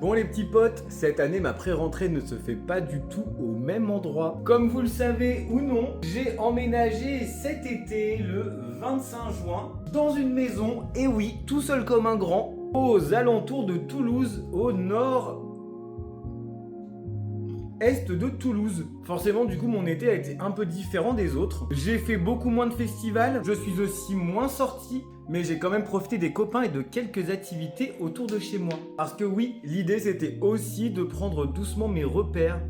Bon les petits potes, cette année ma pré-rentrée ne se fait pas du tout au même endroit. Comme vous le savez ou non, j'ai emménagé cet été le 25 juin dans une maison, et oui, tout seul comme un grand, aux alentours de Toulouse, au nord est de Toulouse. Forcément, du coup, mon été a été un peu différent des autres. J'ai fait beaucoup moins de festivals, je suis aussi moins sorti, mais j'ai quand même profité des copains et de quelques activités autour de chez moi. Parce que oui, l'idée c'était aussi de prendre doucement mes repères,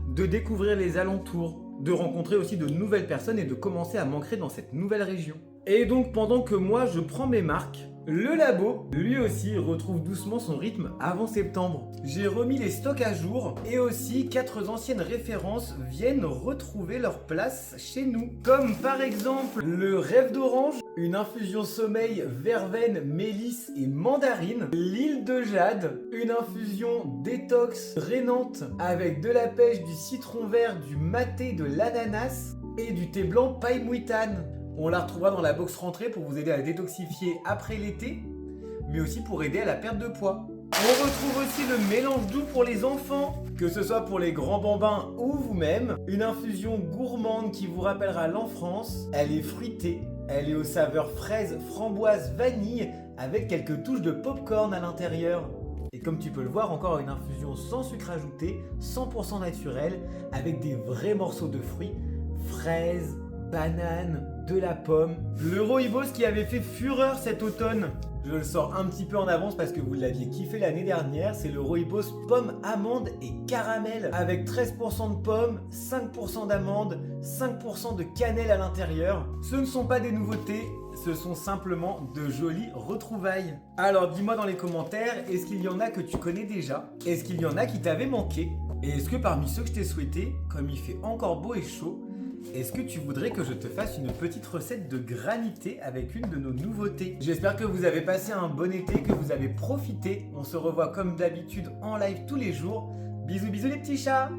de découvrir les alentours, de rencontrer aussi de nouvelles personnes et de commencer à m'ancrer dans cette nouvelle région. Et donc pendant que moi je prends mes marques, le labo, lui aussi, retrouve doucement son rythme avant septembre. J'ai remis les stocks à jour et aussi 4 anciennes références viennent retrouver leur place chez nous. Comme par exemple le rêve d'orange, une infusion sommeil verveine, mélisse et mandarine. L'île de jade, une infusion détox drainante avec de la pêche, du citron vert, du maté, de l'ananas et du thé blanc paille mouitane. On la retrouvera dans la box rentrée pour vous aider à détoxifier après l'été, mais aussi pour aider à la perte de poids. On retrouve aussi le mélange doux pour les enfants, que ce soit pour les grands bambins ou vous-même. Une infusion gourmande qui vous rappellera l'enfance. Elle est fruitée, elle est aux saveurs fraises, framboise, vanille, avec quelques touches de popcorn à l'intérieur. Et comme tu peux le voir, encore une infusion sans sucre ajouté, 100% naturelle, avec des vrais morceaux de fruits, fraises, bananes, de la pomme. Le rooibos qui avait fait fureur cet automne. Je le sors un petit peu en avance parce que vous l'aviez kiffé l'année dernière. C'est le rooibos pomme, amande et caramel. Avec 13% de pommes, 5% d'amandes, 5% de cannelle à l'intérieur. Ce ne sont pas des nouveautés, ce sont simplement de jolies retrouvailles. Alors dis-moi dans les commentaires, est-ce qu'il y en a que tu connais déjà? Est-ce qu'il y en a qui t'avaient manqué? Et est-ce que parmi ceux que je t'ai souhaité, comme il fait encore beau et chaud, est-ce que tu voudrais que je te fasse une petite recette de granité avec une de nos nouveautés? J'espère que vous avez passé un bon été, que vous avez profité. On se revoit comme d'habitude en live tous les jours. Bisous bisous les petits chats!